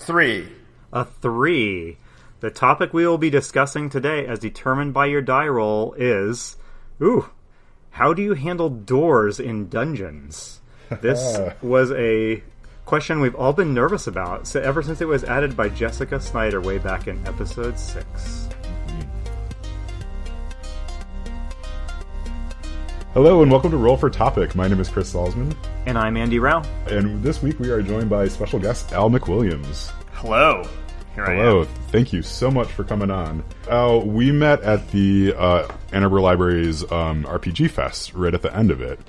3. A 3. The topic we will be discussing today, as determined by your die roll, is... how do you handle doors in dungeons? This was a question we've all been nervous about so ever since it was added by Jessica Snyder way back in episode 6. Hello and welcome to Roll for Topic. My name is Chris Salzman. And I'm Andy Rao. And this week we are joined by special guest Al McWilliams. Hello. Here Hello. I am. Thank you so much for coming on. Al, we met at the Ann Arbor Library's RPG Fest right at the end of it.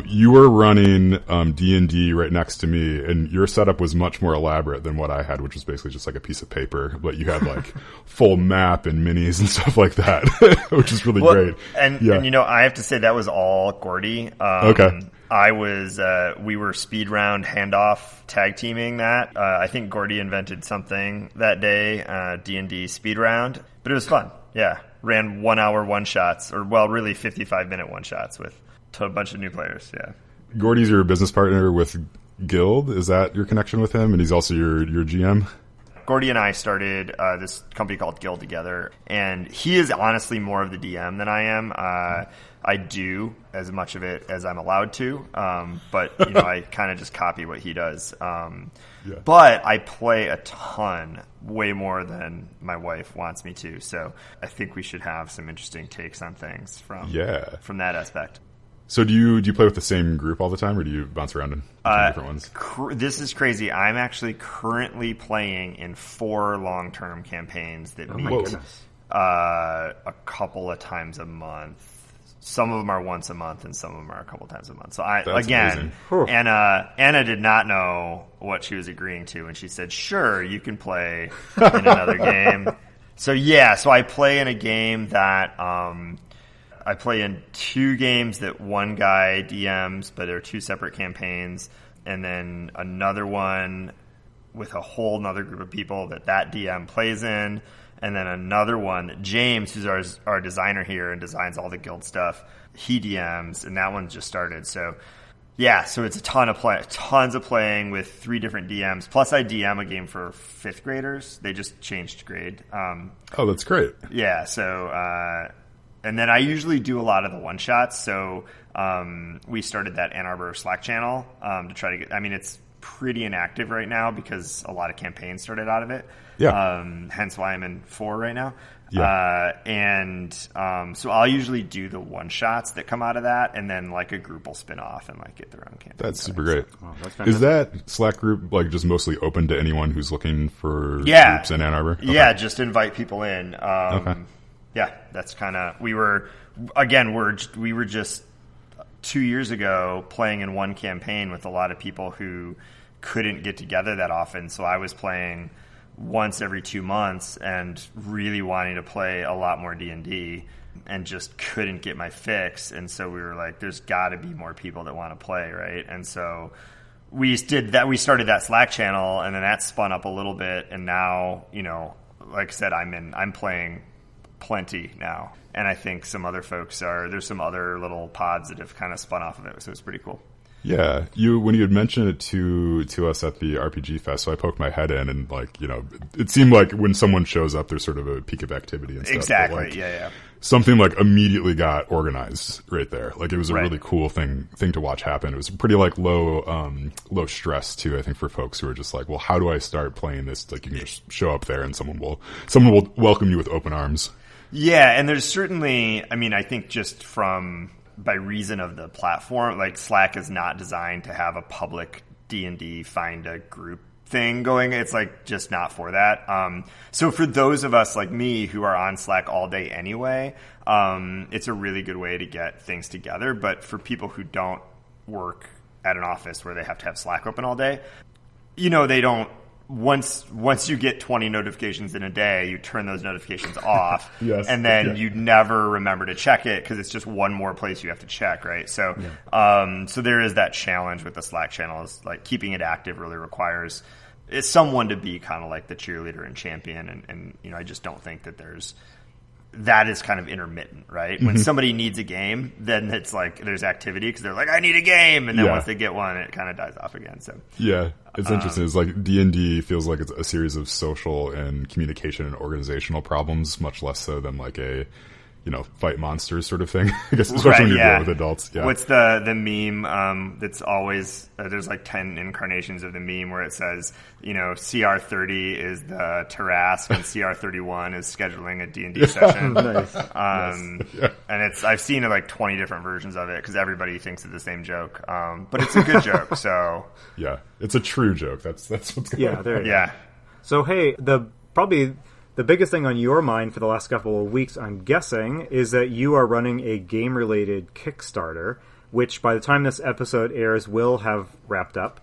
You were running D&D right next to me, and your setup was much more elaborate than what I had, which was basically just like a piece of paper. But you had like full map and minis and stuff like that, which is really great. And you know, I have to say that was all Gordy. Okay. We were speed round handoff tag teaming that. I think Gordy invented something that day, D&D speed round, but it was fun. Yeah. Ran 1 hour one shots, or well, really 55-minute one shots with a bunch of new players. Yeah. Gordy's your business partner with Gyld. Is that your connection with him? And he's also your GM? Gordy and I started this company called Gyld together, and he is honestly more of the DM than I am. I do as much of it as I'm allowed to, but you know, I kind of just copy what he does. But I play a ton, way more than my wife wants me to. So I think we should have some interesting takes on things from that aspect. So do you play with the same group all the time, or do you bounce around in different ones? This is crazy. I'm actually currently playing in 4 long-term campaigns that meet a couple of times a month. Some of them are once a month, and some of them are a couple times a month. So Anna did not know what she was agreeing to, and she said, "Sure, you can play in another game." So I play in a game that. I play in 2 games that one guy DMs, but they're 2 separate campaigns, and then another one with a whole nother group of people that DM plays in, and then another one that James, who's our designer here and designs all the Gyld stuff, he DMs, and that one just started. So it's a ton of tons of playing with 3 different DMs. Plus, I DM a game for 5th graders. They just changed grade. Oh, that's great. Yeah. So. And then I usually do a lot of the one-shots, so we started that Ann Arbor Slack channel to try to get... I mean, it's pretty inactive right now because a lot of campaigns started out of it. Yeah. Hence why I'm in 4 right now. Yeah. So I'll usually do the one-shots that come out of that, and then like a group will spin off and like get their own campaign. That's super great. Oh, that's is that Slack group like just mostly open to anyone who's looking for groups in Ann Arbor? Okay. Yeah, just invite people in. Okay. Yeah, that's kind of... We were just 2 years ago playing in one campaign with a lot of people who couldn't get together that often. So I was playing once every 2 months and really wanting to play a lot more D&D and just couldn't get my fix. And so we were like, there's got to be more people that want to play, right? And so we did that. We started that Slack channel, and then that spun up a little bit. And now, you know, like I said, I'm playing plenty now, and I think some other folks there's some other little pods that have kind of spun off of it, so it's pretty cool. Yeah, when you had mentioned it to us at the RPG Fest, so I poked my head in, and like, you know, it seemed like when someone shows up, there's sort of a peak of activity and stuff. Exactly. Like, yeah. Something like immediately got organized right there. Like it was a really cool thing to watch happen. It was pretty like low stress too, I think, for folks who are just like, well, how do I start playing this? Like you can just show up there and someone will welcome you with open arms. Yeah, and there's certainly, I mean, I think just by reason of the platform, like Slack is not designed to have a public D&D find a group thing going. It's like just not for that. So for those of us like me who are on Slack all day anyway, it's a really good way to get things together. But for people who don't work at an office where they have to have Slack open all day, you know, they don't... Once you get 20 notifications in a day, you turn those notifications off, and then you never remember to check it because it's just one more place you have to check, right? So, so there is that challenge with the Slack channel. Is like keeping it active really requires someone to be kind of like the cheerleader and champion, and you know, I just don't think that there's that is kind of intermittent, right? When somebody needs a game, then it's like there's activity because they're like, I need a game, and then once they get one, it kind of dies off again. So yeah, it's interesting. It's like D&D feels like it's a series of social and communication and organizational problems, much less so than like a fight monsters sort of thing. I guess especially when you're dealing with adults. Yeah. What's the meme that's always there's like 10 incarnations of the meme where it says, CR30 is the Tarrasque and CR31 is scheduling a D&D session. Nice. And I've seen like 20 different versions of it because everybody thinks it's the same joke. But it's a good joke. So yeah, it's a true joke. That's what's going on. There you go. So hey, the biggest thing on your mind for the last couple of weeks, I'm guessing, is that you are running a game-related Kickstarter, which by the time this episode airs will have wrapped up.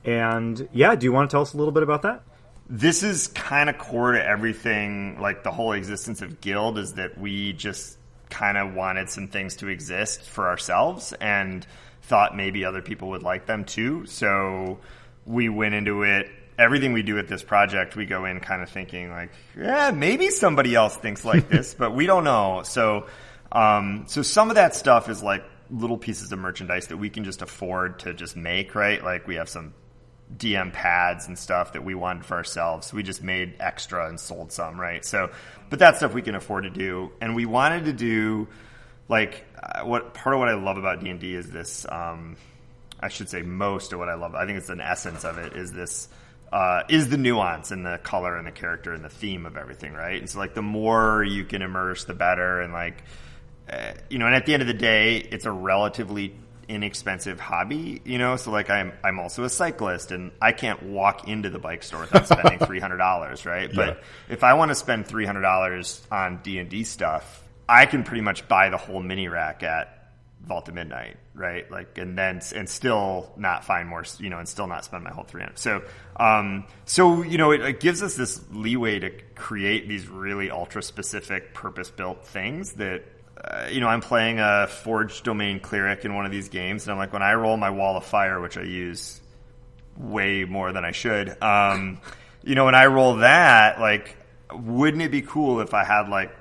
And yeah, do you want to tell us a little bit about that? This is kind of core to everything, like the whole existence of Gyld, is that we just kind of wanted some things to exist for ourselves and thought maybe other people would like them too. So we went into it. Everything we do with this project, we go in kind of thinking like, yeah, maybe somebody else thinks like this, but we don't know. So some of that stuff is like little pieces of merchandise that we can just afford to just make, right? Like we have some DM pads and stuff that we wanted for ourselves. We just made extra and sold some, right? So, but that stuff we can afford to do. And we wanted to do like part of what I love about D&D is this, I should say most of what I love, I think it's an essence of it, is this, is the nuance and the color and the character and the theme of everything, right? And so like the more you can immerse, the better. And like, and at the end of the day, it's a relatively inexpensive hobby, so like I'm also a cyclist and I can't walk into the bike store without spending $300, right? But if I want to spend $300 on D&D stuff, I can pretty much buy the whole mini rack at Vault of Midnight, right? Like, and still not find more, and still not spend my whole 300. So, it gives us this leeway to create these really ultra specific purpose built things that, I'm playing a Forged Domain Cleric in one of these games, and I'm like, when I roll my Wall of Fire, which I use way more than I should, when I roll that, like, wouldn't it be cool if I had like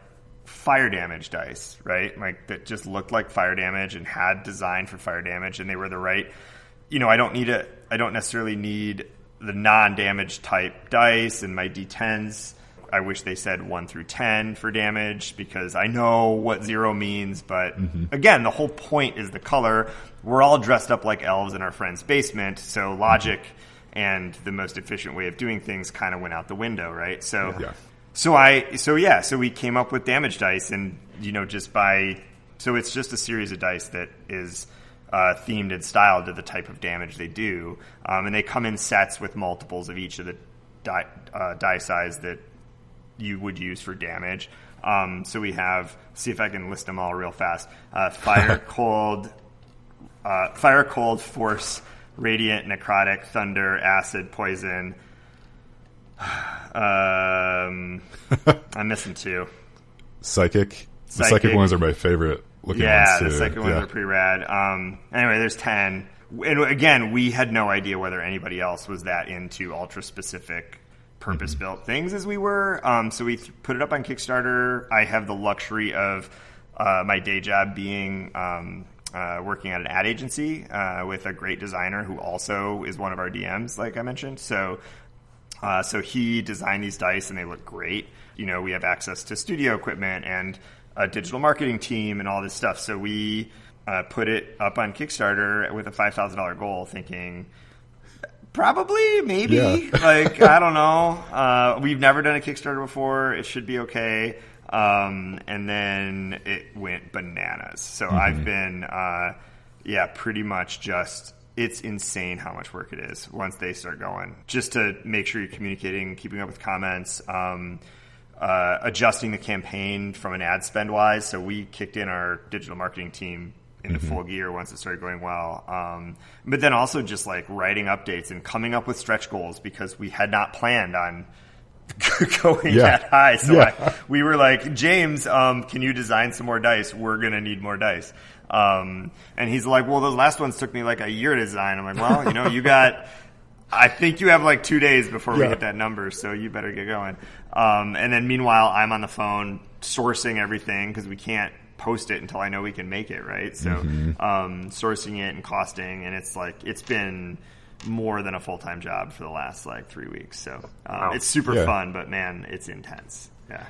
fire damage dice, right? Like that just looked like fire damage and had design for fire damage, and they were the right. I don't necessarily need the non-damage type dice and my D10s. I wish they said 1 through 10 for damage because I know what 0 means. But again, the whole point is the color. We're all dressed up like elves in our friend's basement, so logic and the most efficient way of doing things kind of went out the window, right? So. Yeah. So we came up with damage dice, and so it's just a series of dice that is themed and styled to the type of damage they do, and they come in sets with multiples of each of the die size that you would use for damage. So we have, see if I can list them all real fast: fire, cold, force, radiant, necrotic, thunder, acid, poison. I'm missing 2. Psychic. The psychic ones are my favorite looking ones too. The psychic ones are pretty rad. Anyway, there's 10. And again, we had no idea whether anybody else was that into ultra specific purpose built things as we were. So we put it up on Kickstarter. I have the luxury of my day job being working at an ad agency with a great designer who also is one of our DMs, like I mentioned. So he designed these dice, and they look great. We have access to studio equipment and a digital marketing team and all this stuff. So we put it up on Kickstarter with a $5,000 goal, thinking probably, maybe, like, I don't know. We've never done a Kickstarter before. It should be okay. And then it went bananas. So I've been, pretty much just... It's insane how much work it is once they start going. Just to make sure you're communicating, keeping up with comments, adjusting the campaign from an ad spend wise. So we kicked in our digital marketing team into full gear once it started going well. But then also just like writing updates and coming up with stretch goals because we had not planned on going that high. So we were like, James, can you design some more dice? We're going to need more dice. And he's like, well, those last ones took me like a year to design. I'm like, well, I think you have like 2 days before we hit that number, so you better get going. And then meanwhile, I'm on the phone sourcing everything because we can't post it until I know we can make it, right? So sourcing it and costing, and it's been more than a full-time job for the last 3 weeks. So it's super fun, but man, it's intense. Yeah.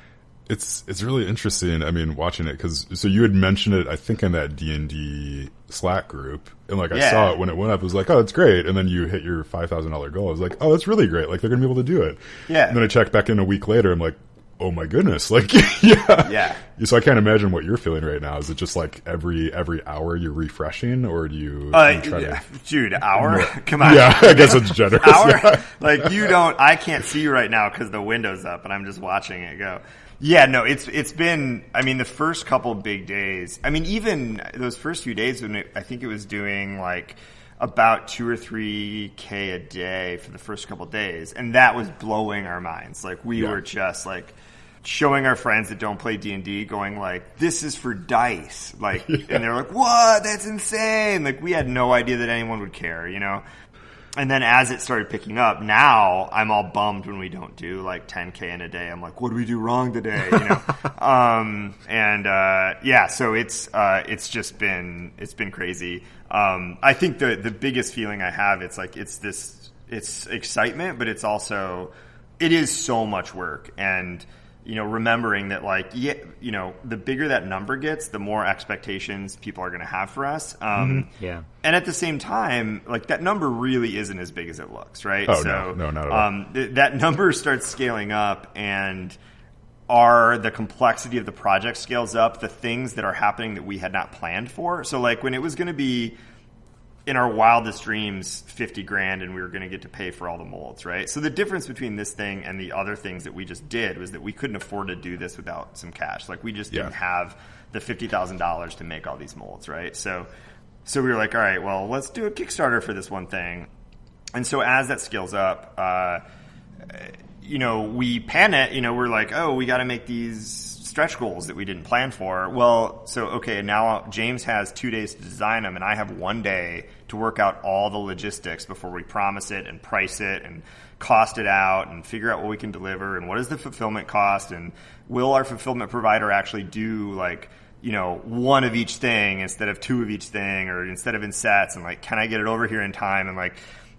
It's really interesting. I mean, watching it so you had mentioned it, I think, in that D&D Slack group, and I saw it when it went up. It was like, oh, it's great. And then you hit your $5,000 goal. I was like, oh, that's really great. Like, they're gonna be able to do it. Yeah. And then I checked back in a week later. I'm like, oh my goodness. Like, yeah. So I can't imagine what you're feeling right now. Is it just like every hour you're refreshing, or do you try to? Dude, hour? Come on. Yeah, I guess it's generous. Hour? Yeah. I can't see you right now because the window's up and I'm just watching it go. Yeah, no, it's been, I mean, the first couple big days, I mean, even those first few days when I think it was doing about 2 or 3K a day for the first couple days. And that was blowing our minds. We were just showing our friends that don't play D&D going this is for dice. And they're like, what? That's insane. We had no idea that anyone would care, And then as it started picking up, now I'm all bummed when we don't do 10K in a day. I'm like, what do we do wrong today? So it's been crazy. I think the biggest feeling I have, it's excitement, but it is so much work. And, remembering that the bigger that number gets, the more expectations people are going to have for us. And at the same time, that number really isn't as big as it looks, right? Oh, so, no, not at all. That number starts scaling up, and the complexity of the project scales up, the things that are happening that we had not planned for. So when it was going to be in our wildest dreams, $50,000, and we were going to get to pay for all the molds, right? So the difference between this thing and the other things that we just did was that we couldn't afford to do this without some cash. We just didn't have the $50,000 to make all these molds, right? So we were like, all right, well, let's do a Kickstarter for this one thing. And so as that scales up, we panic. We're like, oh, we got to make these stretch goals that we didn't plan for. Well, now James has 2 days to design them, and I have 1 day to work out all the logistics before we promise it and price it and cost it out and figure out what we can deliver and what is the fulfillment cost, and will our fulfillment provider actually do one of each thing instead of 2 of each thing, or instead of in sets, and can I get it over here in time?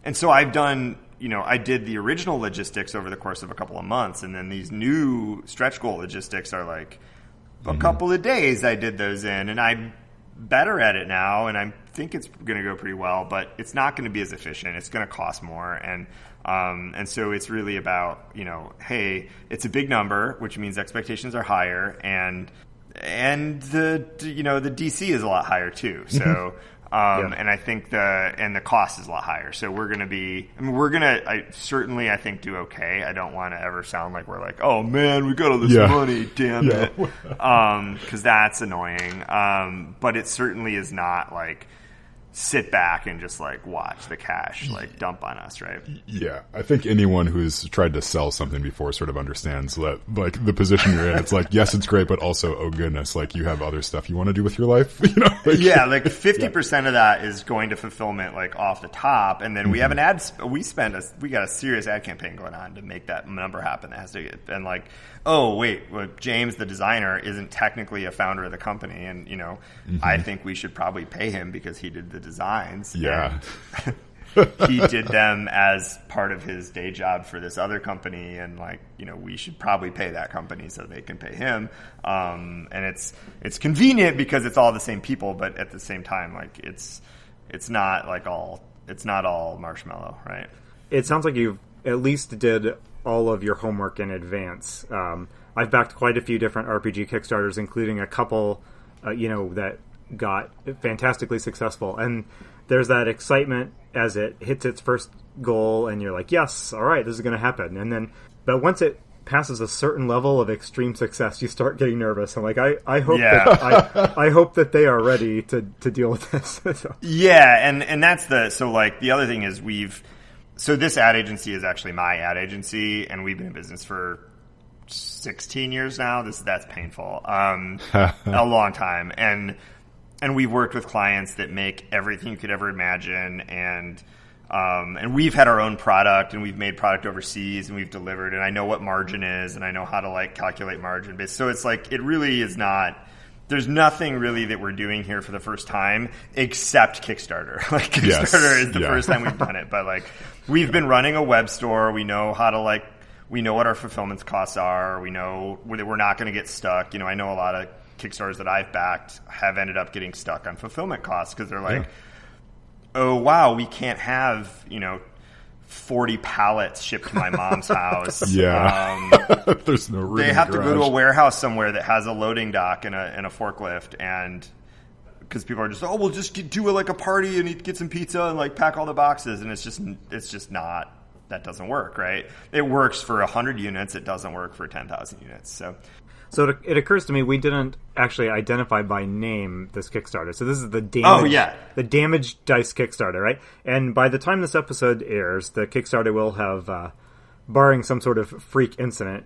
And so I've done, I did the original logistics over the course of a couple of months, and then these new stretch goal logistics are a couple of days I did those in, and I'm better at it now, and I think it's going to go pretty well, but it's not going to be as efficient. It's going to cost more, and so it's really about, hey, it's a big number, which means expectations are higher, and the DC is a lot higher too. So. And I think the cost is a lot higher. So we're going to be, I think do okay. I don't want to ever sound like we're oh man, we got all this money, damn it. 'Cause that's annoying. But it certainly is not sit back and just watch the cash dump on us, right? Yeah, I think anyone who's tried to sell something before sort of understands that the position you're in. It's yes, it's great, but also, oh goodness, you have other stuff you want to do with your life. 50% of that is going to fulfillment off the top, and then we have an ad. We got a serious ad campaign going on to make that number happen. That has to get, and oh wait, James the designer isn't technically a founder of the company, and I think we should probably pay him because he did the designs. Yeah. He did them as part of his day job for this other company, and we should probably pay that company so they can pay him. And it's convenient because it's all the same people, but at the same time, it's not all marshmallow, right? It sounds like you at least did all of your homework in advance. I've backed quite a few different RPG Kickstarters, including a couple, that got fantastically successful, and there's that excitement as it hits its first goal, and you're like, yes, all right, this is going to happen. But once it passes a certain level of extreme success, you start getting nervous. I'm I hope that I hope that they are ready to deal with this. Yeah, and that's the other thing is this ad agency is actually my ad agency, and we've been in business for 16 years now. That's painful. A long time, and we've worked with clients that make everything you could ever imagine, and And we've had our own product, and we've made product overseas, and we've delivered, and I know what margin is, and I know how to like calculate margin. So it's like, it really is not, there's nothing really that we're doing here for the first time except Kickstarter. Like Kickstarter is the first time we've done it, but like we've been running a web store. We know how to like, we know what our fulfillment costs are. We know that we're not going to get stuck. You know, I know a lot of Kickstarters that I've backed have ended up getting stuck on fulfillment costs because they're like, oh wow, we can't have, you know, 40 pallets shipped to my mom's house. There's no room. They have to go to a warehouse somewhere that has a loading dock and a forklift, and because people are just, oh, we'll just do like a party and get some pizza and like pack all the boxes, and it's just not, that doesn't work, right? It works for 100 units. It doesn't work for 10,000 units. So it occurs to me we didn't actually identify by name this Kickstarter. So this is the Damage Dice Kickstarter, right? And by the time this episode airs, the Kickstarter will have, barring some sort of freak incident,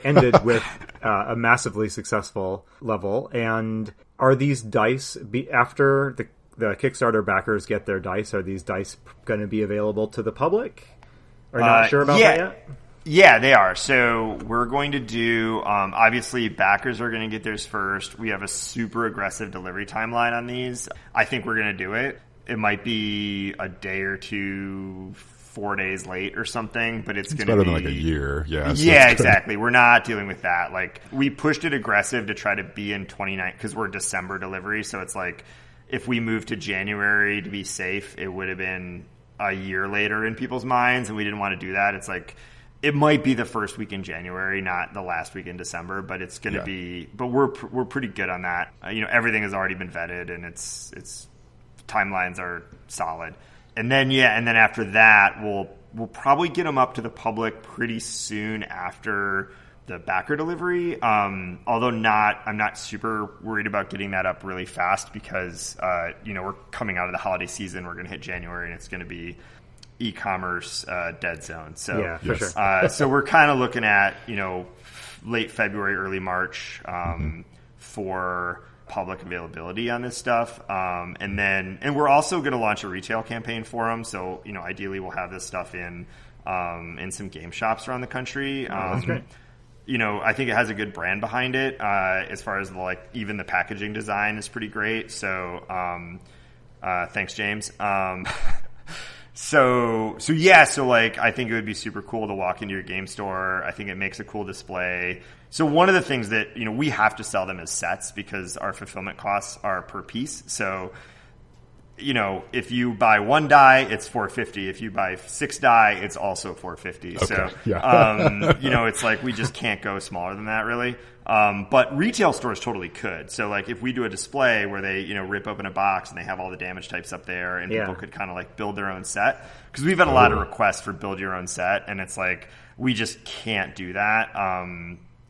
ended with a massively successful level. And are these dice, after the Kickstarter backers get their dice, are these dice going to be available to the public? Are you not sure about that yet? Yeah, they are. So we're going to do, obviously, backers are going to get theirs first. We have a super aggressive delivery timeline on these. I think we're going to do it. It might be a day or two, 4 days late or something, but it's going to be better than like a year. Yeah, so yeah, exactly. We're not dealing with that. Like, we pushed it aggressive to try to be in 29 because we're December delivery. So it's like, if we moved to January to be safe, it would have been a year later in people's minds, and we didn't want to do that. It's like, it might be the first week in January, not the last week in December, but it's going to be. But we're pretty good on that. You know, everything has already been vetted, and it's timelines are solid. And then after that, we'll probably get them up to the public pretty soon after the backer delivery. Although I'm not super worried about getting that up really fast because you know, we're coming out of the holiday season. We're going to hit January, and it's going to be e-commerce dead zone. So yeah, for sure. So we're kind of looking at, you know, late February, early March for public availability on this stuff. And we're also going to launch a retail campaign for them. So, you know, ideally we'll have this stuff in some game shops around the country. That's great. You know, I think it has a good brand behind it. As far as like even the packaging design is pretty great. So thanks, James. So like, I think it would be super cool to walk into your game store. I think it makes a cool display. So one of the things that, you know, we have to sell them as sets because our fulfillment costs are per piece. So, you know, if you buy one die, it's $450. If you buy 6 die, it's also $450. Okay. So, you know, it's like we just can't go smaller than that, really. But retail stores totally could. So, like, if we do a display where they, you know, rip open a box and they have all the damage types up there, and people could kind of like build their own set, because we've had a lot of requests for build your own set, and it's like we just can't do that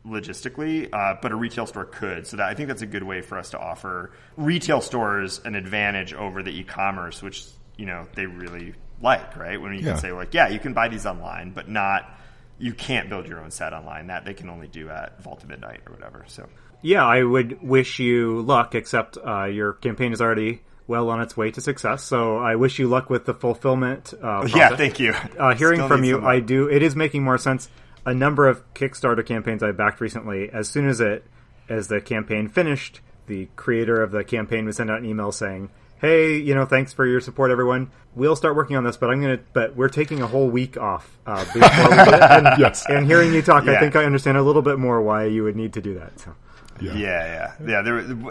logistically. But a retail store could. So I think that's a good way for us to offer retail stores an advantage over the e-commerce, which, you know, they really like, right? When you can say like, yeah, you can buy these online, but not. You can't build your own set online. That they can only do at Vault of Midnight or whatever. So yeah, I would wish you luck, except your campaign is already well on its way to success. So I wish you luck with the fulfillment process. Yeah, thank you. Hearing from you, it is making more sense. A number of Kickstarter campaigns I backed recently, as soon as the campaign finished, the creator of the campaign would send out an email saying, hey, you know, thanks for your support, everyone. We'll start working on this, but we're taking a whole week off before we do it. And hearing you talk, I think I understand a little bit more why you would need to do that. So. Yeah.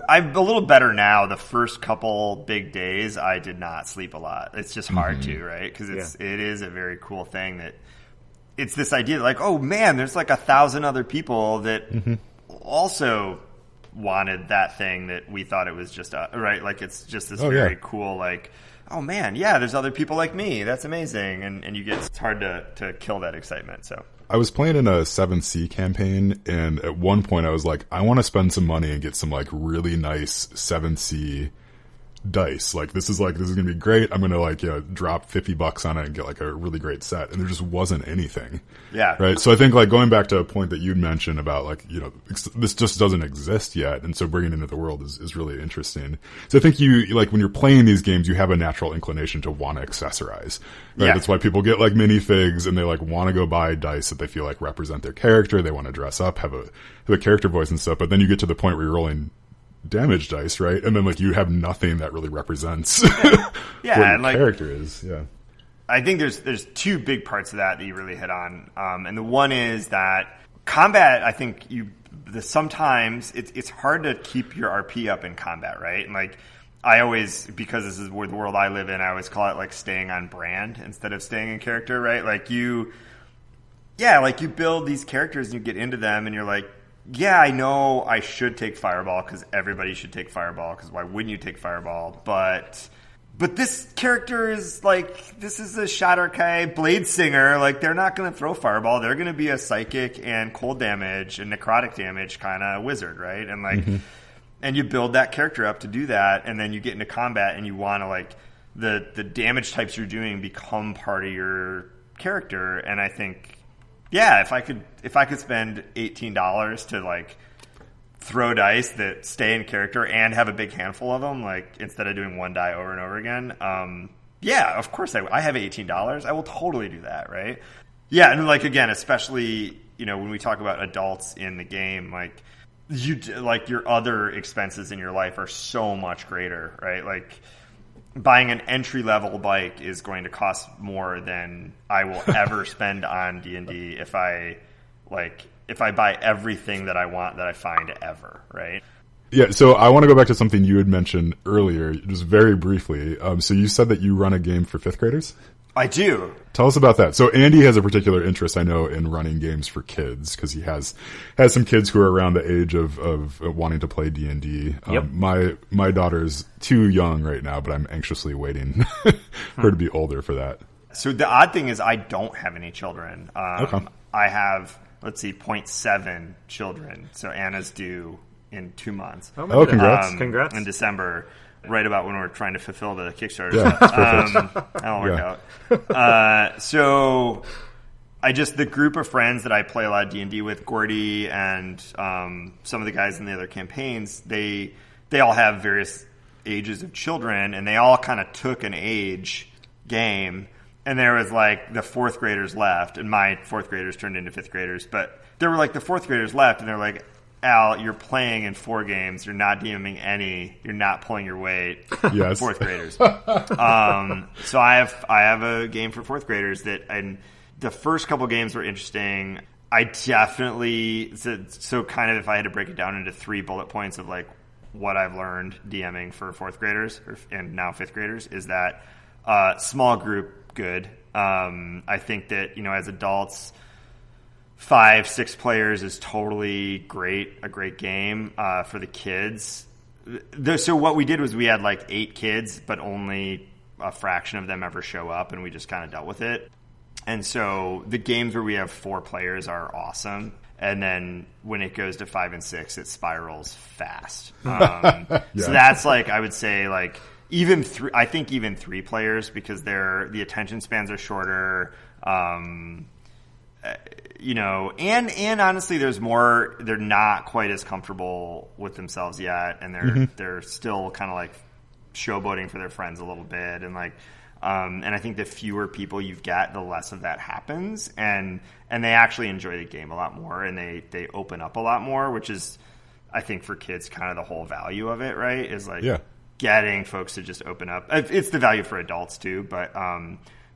I'm a little better now. The first couple big days, I did not sleep a lot. It's just hard to, right? Because it is a very cool thing that it's this idea like, oh man, there's like 1,000 other people that also wanted that thing that we thought it was just right. Like it's just this very cool, like, oh man, yeah, there's other people like me. That's amazing. And it's hard to kill that excitement. So I was playing in a 7C campaign, and at one point I was like, I want to spend some money and get some like really nice 7C dice. Like this is gonna be great. I'm gonna drop $50 on it and get like a really great set. And there just wasn't anything. Yeah. Right. So I think like going back to a point that you'd mentioned about like, this just doesn't exist yet. And so bringing it into the world is really interesting. So I think you like when you're playing these games, you have a natural inclination to want to accessorize. Right. Yeah. That's why people get like minifigs and they like want to go buy dice that they feel like represent their character. They want to dress up, have a character voice and stuff. But then you get to the point where you're rolling damage dice, right? And then like you have nothing that really represents what your character is. Yeah. I think there's two big parts of that you really hit on. And the one is that combat, I think sometimes it's hard to keep your RP up in combat, right? And like I always, because this is the world I live in, I always call it like staying on brand instead of staying in character, right? Like you build these characters and you get into them and you're like, yeah, I know I should take Fireball because everybody should take Fireball because why wouldn't you take Fireball? But this character is like, this is a Shadowkai Blade Singer. Like, they're not going to throw Fireball. They're going to be a Psychic and Cold Damage and Necrotic Damage kind of wizard, right? And like, and you build that character up to do that, and then you get into combat and you want to like the damage types you're doing become part of your character. And I think, yeah, if I could spend $18 to like throw dice that stay in character and have a big handful of them, like instead of doing one die over and over again, yeah, of course I have $18. I will totally do that, right? Yeah, and like again, especially when we talk about adults in the game, like your other expenses in your life are so much greater, right? Like buying an entry-level bike is going to cost more than I will ever spend on D&D if I buy everything that I want that I find ever, right? Yeah, so I want to go back to something you had mentioned earlier, just very briefly. So you said that you run a game for 5th graders? I do. Tell us about that. So Andy has a particular interest, I know, in running games for kids because he has some kids who are around the age of wanting to play D&D. Yep. My daughter's too young right now, but I'm anxiously waiting her to be older for that. So the odd thing is I don't have any children. Okay. I have, 0.7 children. So Anna's due in 2 months. Oh, congrats. Congrats. In December. Right about when we're trying to fulfill the Kickstarter Yeah, stuff. That'll work out. So the group of friends that I play a lot of D&D with, Gordy and some of the guys in the other campaigns, they all have various ages of children, and they all kind of took an age game, and there was like the 4th graders left, and my 4th graders turned into 5th graders, but there were like the 4th graders left, and they're like, Al, you're playing in 4 games. You're not DMing any. You're not pulling your weight. Yes. 4th graders. So I have a game for 4th graders and the first couple games were interesting. I definitely so kind of if I had to break it down into 3 bullet points of like what I've learned DMing for 4th graders and now 5th graders is that small group good. I think that as adults, 5-6 players is totally great, a great game for the kids. So what we did was we had like 8 kids, but only a fraction of them ever show up, and we just kind of dealt with it. And so the games where we have 4 players are awesome. And then when it goes to 5 and 6, it spirals fast. Yeah. So that's like, I would say like even 3, I think even 3 players because the attention spans are shorter. And honestly, there's more. They're not quite as comfortable with themselves yet, and they're still kind of like showboating for their friends a little bit, and like, and I think the fewer people you've got, the less of that happens, and they actually enjoy the game a lot more, and they open up a lot more, which is, I think, for kids, kind of the whole value of it, right? Is like getting folks to just open up. It's the value for adults too,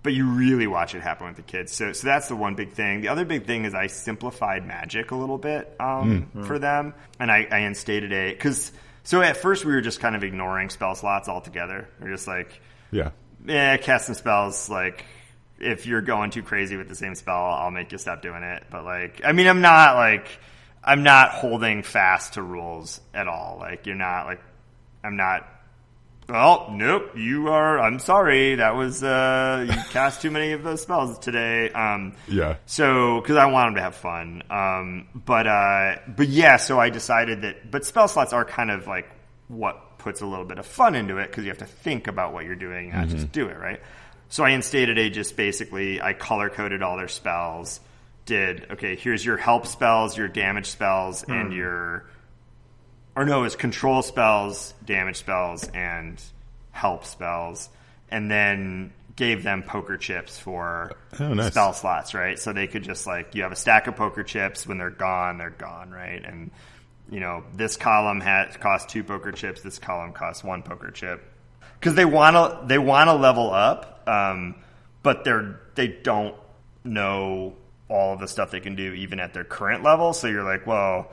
but you really watch it happen with the kids. So that's the one big thing. The other big thing is I simplified Magic a little bit for them. And I instated so at first we were just kind of ignoring spell slots altogether. We're just like, cast some spells. Like, if you're going too crazy with the same spell, I'll make you stop doing it. But like, I mean, I'm not holding fast to rules at all. Like, I'm not, well, nope, you are, I'm sorry, that was, you cast too many of those spells today. So, because I want them to have fun. But yeah, so I decided that, but spell slots are kind of like what puts a little bit of fun into it because you have to think about what you're doing, not just do it, right? So I instated I color-coded all their spells, here's your help spells, your damage spells, and it's control spells, damage spells, and help spells, and then gave them poker chips for spell slots, right? So they could just you have a stack of poker chips. When they're gone, right? And this column costs 2 poker chips. This column costs 1 poker chip because they want to level up, but they don't know all of the stuff they can do even at their current level. So you're like, well,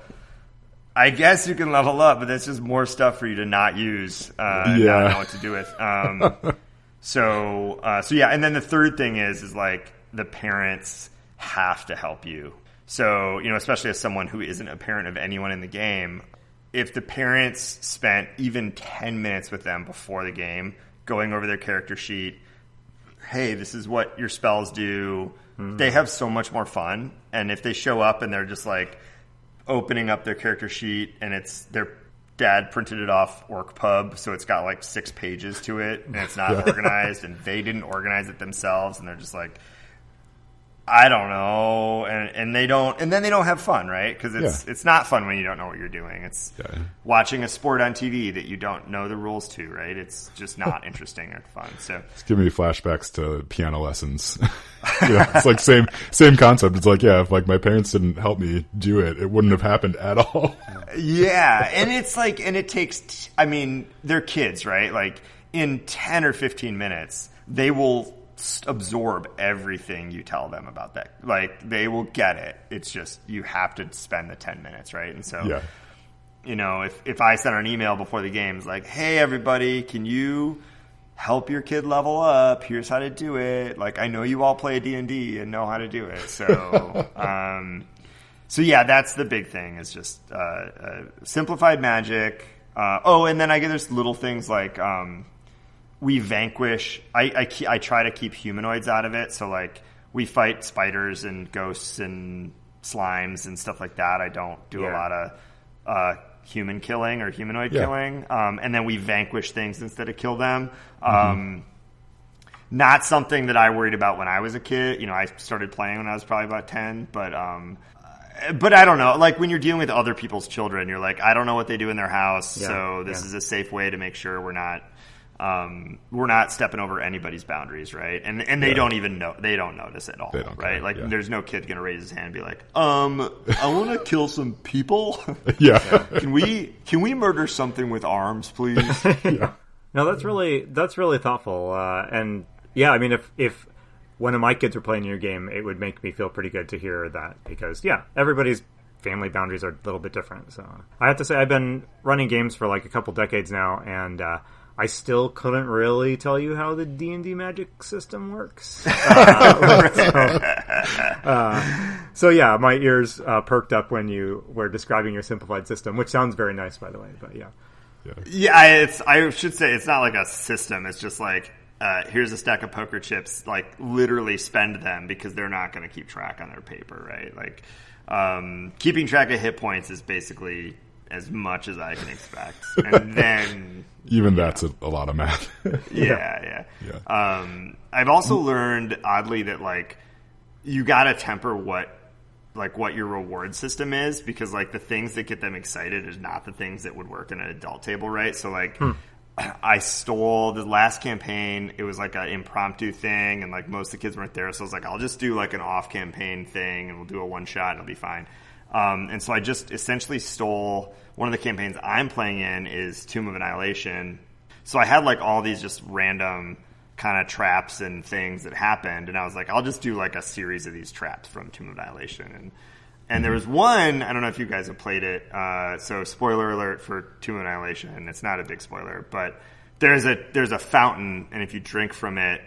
I guess you can level up, but that's just more stuff for you to not use and not know what to do with. So yeah, and then the third thing is the parents have to help you. So, especially as someone who isn't a parent of anyone in the game, if the parents spent even 10 minutes with them before the game, going over their character sheet, hey, this is what your spells do, they have so much more fun. And if they show up and they're just opening up their character sheet and it's their dad printed it off Orcpub, so it's got 6 pages to it and it's not organized and they didn't organize it themselves and they're just I don't know, and they don't, and then they don't have fun, right? Because it's not fun when you don't know what you're doing. It's watching a sport on TV that you don't know the rules to, right? It's just not interesting or fun. So it's giving me flashbacks to piano lessons. It's same concept. It's if my parents didn't help me do it, it wouldn't have happened at all. Yeah, and it's and it takes. I mean, they're kids, right? In 10 or 15 minutes, they will absorb everything you tell them about that. They will get it. It's just you have to spend the 10 minutes, right? And so if I send an email before the game, it's hey everybody, can you help your kid level up? Here's how to do it. I know you all play D&D and know how to do it. So so yeah, that's the big thing, is just simplified magic. And then I get there's little things we vanquish. I try to keep humanoids out of it. So we fight spiders and ghosts and slimes and stuff like that. I don't do a lot of human killing or humanoid killing. And then we vanquish things instead of kill them. Not something that I worried about when I was a kid. I started playing when I was probably about 10, but I don't know. When you're dealing with other people's children, you're I don't know what they do in their house. So this is a safe way to make sure we're not stepping over anybody's boundaries, right? And they don't even know. They don't notice at all, right? There's no kid gonna raise his hand and be I want to kill some people. Can we murder something with arms, please? No, that's really thoughtful. And yeah, I mean, if one of my kids were playing your game, it would make me feel pretty good to hear that, because everybody's family boundaries are a little bit different. So I have to say, I've been running games for a couple decades now, and I still couldn't really tell you how the D&D magic system works. So yeah, my ears perked up when you were describing your simplified system, which sounds very nice, by the way. But I should say it's not a system. It's just here's a stack of poker chips. Literally spend them, because they're not going to keep track on their paper, right? Keeping track of hit points is basically as much as I can expect, and then even that's a lot of math. Yeah. I've also learned, oddly, that you gotta temper what your reward system is, because the things that get them excited is not the things that would work in an adult table, right? So I stole the last campaign. It was an impromptu thing, and most of the kids weren't there, so I was I'll just do an off campaign thing, and we'll do a one shot, and it'll be fine. And so I just essentially stole one of the campaigns I'm playing in is Tomb of Annihilation. So I had all these just random kind of traps and things that happened, and I was I'll just do a series of these traps from Tomb of Annihilation. And there was one, I don't know if you guys have played it, so spoiler alert for Tomb of Annihilation. It's not a big spoiler, but there's a fountain, and if you drink from it,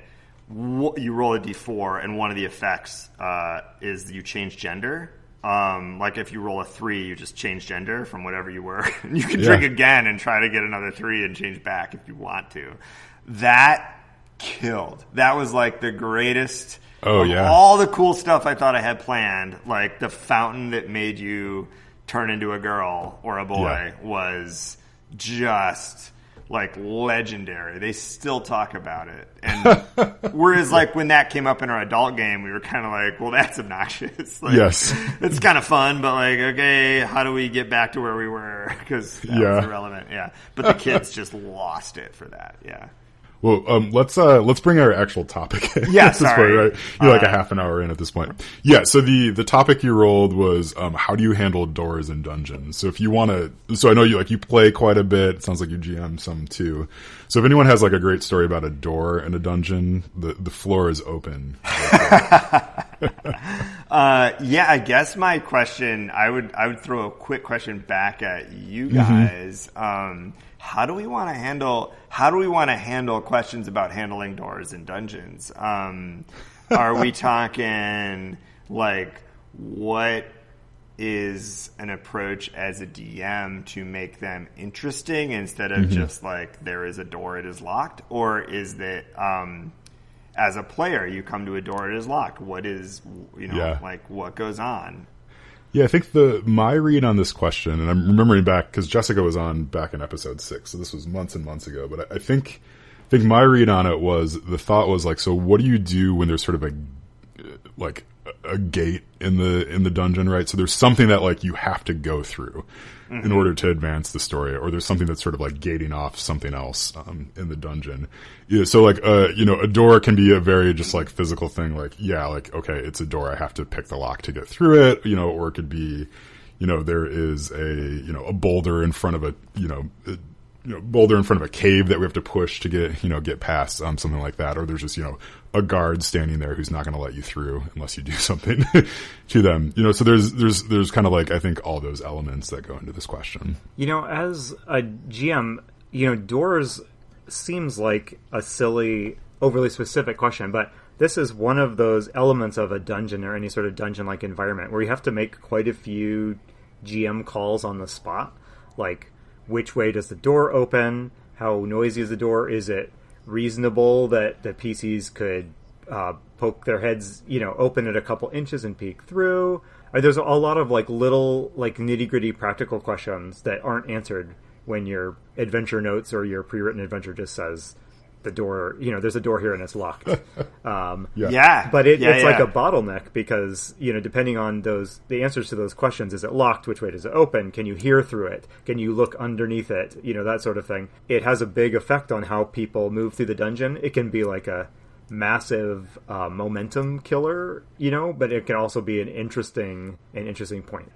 you roll a d4, and one of the effects is you change gender. If you roll a 3, you just change gender from whatever you were. And you can drink again and try to get another 3 and change back if you want to. That killed. That was the greatest. All the cool stuff I thought I had planned, the fountain that made you turn into a girl or a boy, was just like legendary. They still talk about it. And whereas like when that came up in our adult game, we were kind of like, well, that's obnoxious. Like, yes. It's kind of fun, but like, okay, how do we get back to where we were? Because that was irrelevant. Yeah. But the kids just lost it for that. Yeah. Well, let's bring our actual topic in. Yeah, at this sorry. point, right? You're like a half an hour in at this point. Yeah, so the topic you rolled was how do you handle doors in dungeons? So if you want to, so I know you play quite a bit. It sounds like you GM some too. So if anyone has like a great story about a door in a dungeon, the floor is open. Yeah, I guess my question, I would throw a quick question back at you guys. How do we want to handle questions about handling doors in dungeons? Are we talking like what is an approach as a DM to make them interesting instead of just like there is a door, it is locked? Or is that as a player you come to a door, it is locked? What is like what goes on? Yeah, I think my read on this question, and I'm remembering back because Jessica was on back in episode 6, so this was months and months ago. But I think my read on it was the thought was like, so what do you do when there's sort of a gate in the dungeon, right? So there's something that like you have to go through in order to advance the story, or there's something that's sort of like gating off something else in the dungeon. Yeah, so like a door can be a very just like physical thing, like okay, it's a door, I have to pick the lock to get through it, or it could be, there is a boulder in front of a boulder in front of a cave that we have to push to get past, something like that, or there's just a guard standing there who's not going to let you through unless you do something to them. So there's kind of like, I think, all those elements that go into this question. As a GM, doors seems like a silly, overly specific question, but this is one of those elements of a dungeon or any sort of dungeon-like environment where you have to make quite a few GM calls on the spot, like which way does the door open? How noisy is the door? Is it reasonable that the PCs could poke their heads, open it a couple inches and peek through? There's a lot of like little like nitty-gritty practical questions that aren't answered when your adventure notes or your pre-written adventure just says the door, there's a door here and it's locked. But it's like a bottleneck because, depending on the answers to those questions, is it locked? Which way does it open? Can you hear through it? Can you look underneath it? That sort of thing. It has a big effect on how people move through the dungeon. It can be like a massive momentum killer, but it can also be an interesting point.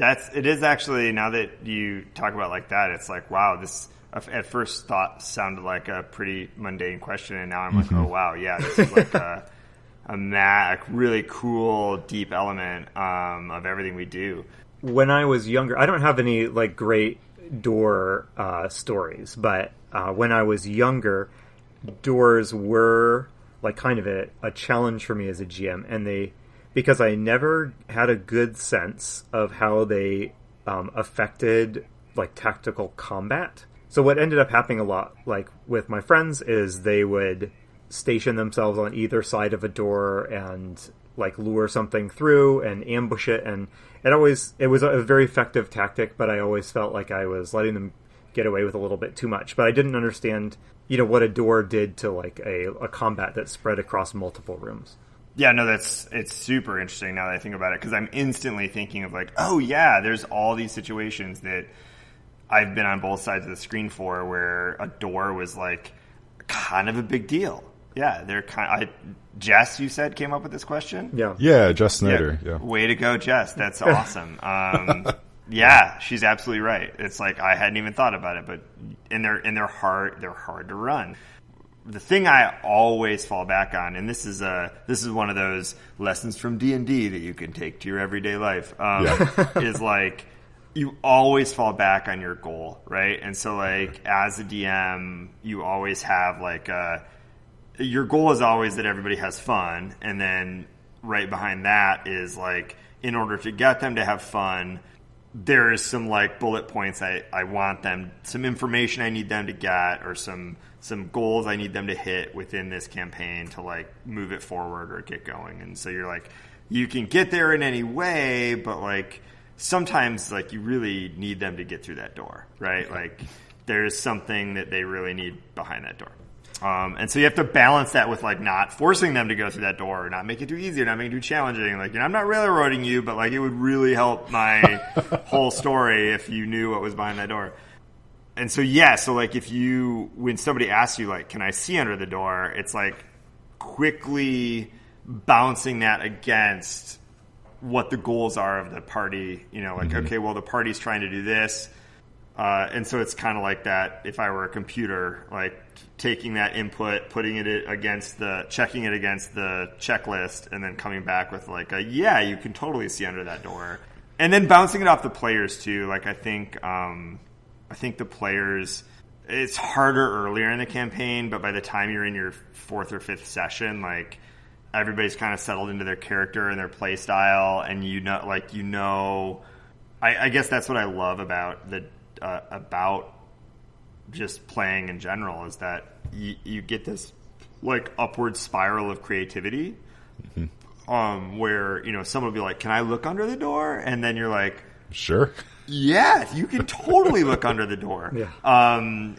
It is actually, now that you talk about it like that, it's like, wow, this at first thought sounded like a pretty mundane question, and now I'm like, oh wow, yeah, this is like a really cool, deep element of everything we do. When I was younger, I don't have any like great door stories, but when I was younger, doors were like kind of a challenge for me as a GM, and because I never had a good sense of how they affected like tactical combat. So what ended up happening a lot, like with my friends, is they would station themselves on either side of a door and like lure something through and ambush it, and it was a very effective tactic, but I always felt like I was letting them get away with a little bit too much. But I didn't understand, what a door did to like a combat that spread across multiple rooms. Yeah, no, it's super interesting now that I think about it, because I'm instantly thinking of like, oh yeah, there's all these situations that I've been on both sides of the screen for where a door was like kind of a big deal. Yeah, Jess, you said, came up with this question? Yeah, Jess Snyder. Yeah. Way to go, Jess. That's awesome. Yeah, she's absolutely right. It's like I hadn't even thought about it, but they're hard to run. The thing I always fall back on, and this is one of those lessons from D&D that you can take to your everyday life, is like you always fall back on your goal, right? And so like as a DM, you always have like your goal is always that everybody has fun, and then right behind that is like, in order to get them to have fun, there is some like bullet points I want them, some information I need them to get, or some goals I need them to hit within this campaign to like move it forward or get going. And so you're like, you can get there in any way, but like sometimes like you really need them to get through that door, right? Like there's something that they really need behind that door. And so you have to balance that with like not forcing them to go through that door, not make it too easy, not make it too challenging. Like, I'm not railroading you, but like it would really help my whole story if you knew what was behind that door. And so, so like when somebody asks you like, can I see under the door? It's like quickly bouncing that against what the goals are of the party. Okay, well, the party's trying to do this. And so it's kind of like that if I were a computer, like taking that input, checking it against the checklist, and then coming back with like you can totally see under that door. And then bouncing it off the players too. Like I think the players, it's harder earlier in the campaign, but by the time you're in your 4th or 5th session, like everybody's kind of settled into their character and their play style, and I guess that's what I love about about just playing in general, is that you get this like upward spiral of creativity, where someone will be like, can I look under the door? And then you're like, sure, yeah, you can totally look under the door.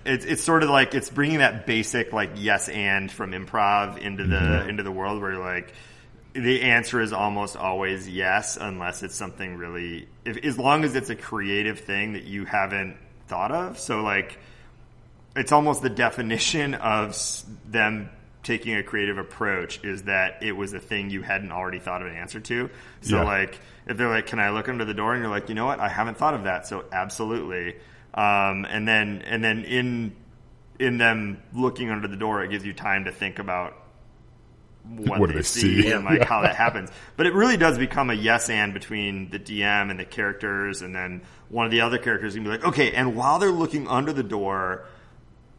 It's sort of like it's bringing that basic like yes and from improv into the world where you're like, the answer is almost always yes, unless it's something really, as long as it's a creative thing that you haven't thought of. So like, it's almost the definition of them taking a creative approach is that it was a thing you hadn't already thought of an answer to. So like, if they're like, can I look under the door? And you're like, you know what? I haven't thought of that. So absolutely. And then in them looking under the door, it gives you time to think about what they see and like how that happens. But it really does become a yes and between the DM and the characters, and then one of the other characters can be like, okay, and while they're looking under the door,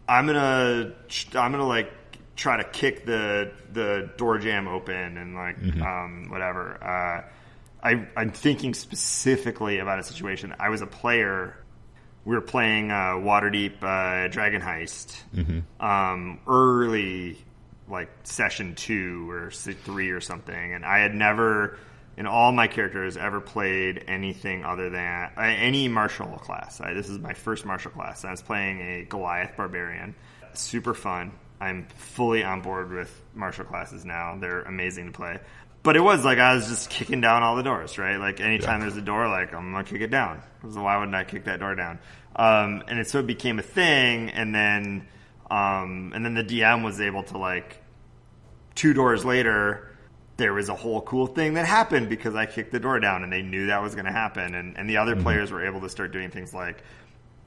I'm gonna like try to kick the door jamb open and like whatever. I'm thinking specifically about a situation. I was a player. We were playing Waterdeep Dragon Heist early, like session 2 or 3 or something, and I had never in all my characters ever played anything other than any martial class. This is my first martial class. I was playing a Goliath Barbarian. Super fun. I'm fully on board with martial classes now. They're amazing to play. But it was like I was just kicking down all the doors, right? Like anytime there's a door, like I'm gonna kick it down. So why wouldn't I kick that door down? And so it became a thing, and then the DM was able to like 2 doors later, there was a whole cool thing that happened because I kicked the door down, and they knew that was going to happen. And the other players were able to start doing things like,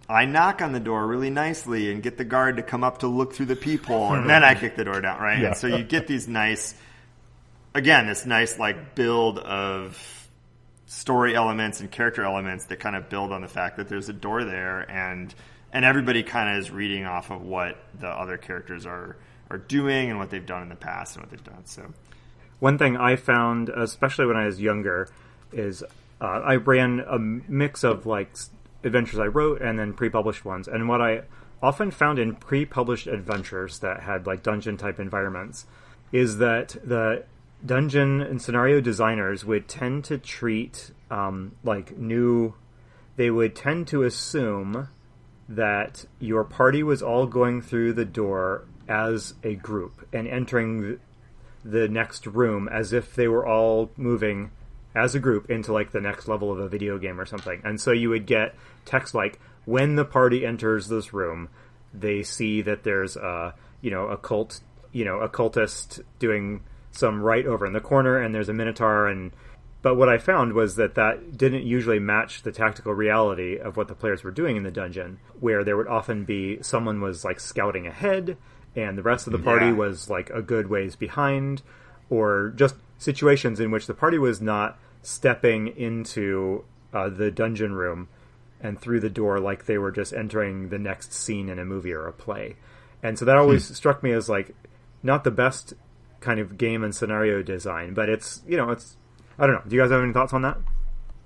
I knock on the door really nicely and get the guard to come up to look through the peephole, and then I kick the door down, right? And so you get these this nice like build of story elements and character elements that kind of build on the fact that there's a door there, and everybody kind of is reading off of what the other characters are doing and what they've done in the past and what they've done. So one thing I found, especially when I was younger, is I ran a mix of like adventures I wrote and then pre-published ones. And what I often found in pre-published adventures that had like dungeon type environments is that the dungeon and scenario designers would tend to treat they would tend to assume that your party was all going through the door as a group and entering the next room as if they were all moving as a group into like the next level of a video game or something. And so you would get text like, when the party enters this room, they see that there's a cultist doing some rite over in the corner, and there's a minotaur. But what I found was that didn't usually match the tactical reality of what the players were doing in the dungeon, where there would often be someone was like scouting ahead and the rest of the party was like a good ways behind, or just situations in which the party was not stepping into the dungeon room and through the door like they were just entering the next scene in a movie or a play. And so that always struck me as like not the best kind of game and scenario design, but it's I don't know. Do you guys have any thoughts on that?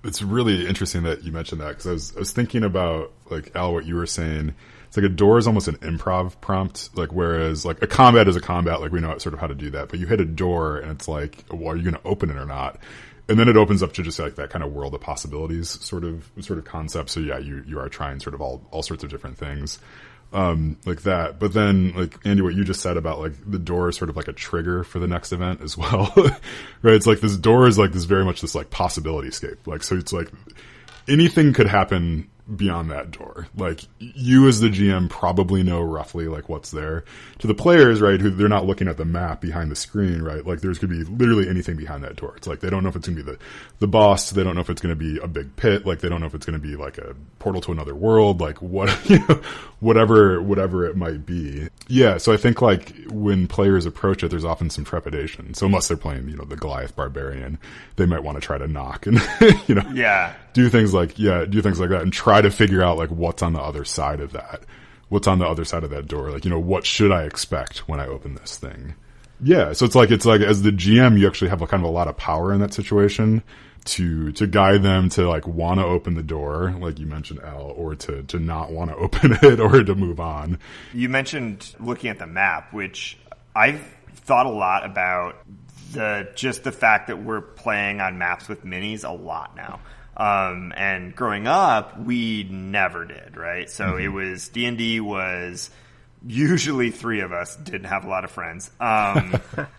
It's really interesting that you mentioned that, because I was thinking about, like, Al, what you were saying. It's like a door is almost an improv prompt, like, whereas like a combat is a combat, like we know sort of how to do that. But you hit a door and it's like, well, are you going to open it or not? And then it opens up to just like that kind of world of possibilities sort of concept. So yeah, you are trying sort of all sorts of different things. Like that. But then, like, Andy, what you just said about, like, the door is sort of like a trigger for the next event as well. Right? It's like this door is like this very much this, like, possibility scape. Like, so it's like anything could happen beyond that door. Like, you as the GM probably know roughly, like, what's there. To the players, right, who they're not looking at the map behind the screen, right? Like, there's could be literally anything behind that door. It's like, they don't know if it's going to be the boss. They don't know if it's going to be a big pit. Like, they don't know if it's going to be, like, a portal to another world. Like, what, whatever it might be. Yeah, so I think, like, when players approach it, there's often some trepidation. So unless they're playing, the Goliath Barbarian, they might want to try to knock and, do things like that and try to figure out, like, what's on the other side of that. What's on the other side of that door? Like, what should I expect when I open this thing? Yeah, so it's like as the GM, you actually have kind of a lot of power in that situation to guide them to, like, want to open the door, like you mentioned, Al, or to not want to open it or to move on. You mentioned looking at the map, which I've thought a lot about just the fact that we're playing on maps with minis a lot now. And growing up, we never did, right? So it was, D&D was usually 3 of us, didn't have a lot of friends.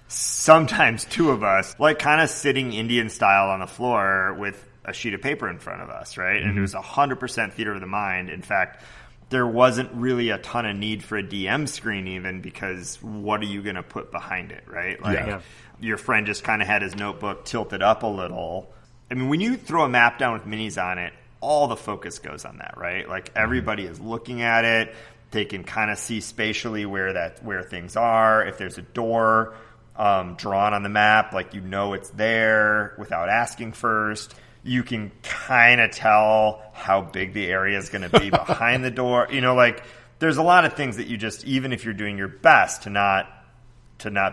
Sometimes 2 of us, like, kind of sitting Indian style on the floor with a sheet of paper in front of us, right? And it was 100% theater of the mind. In fact, there wasn't really a ton of need for a DM screen even, because what are you going to put behind it, right? Like, your friend just kind of had his notebook tilted up a little. I mean, when you throw a map down with minis on it, all the focus goes on that, right? Like, everybody is looking at it. They can kind of see spatially where things are. If there's a door drawn on the map, like, it's there without asking first. You can kind of tell how big the area is going to be behind the door. Like, there's a lot of things that you just, even if you're doing your best to not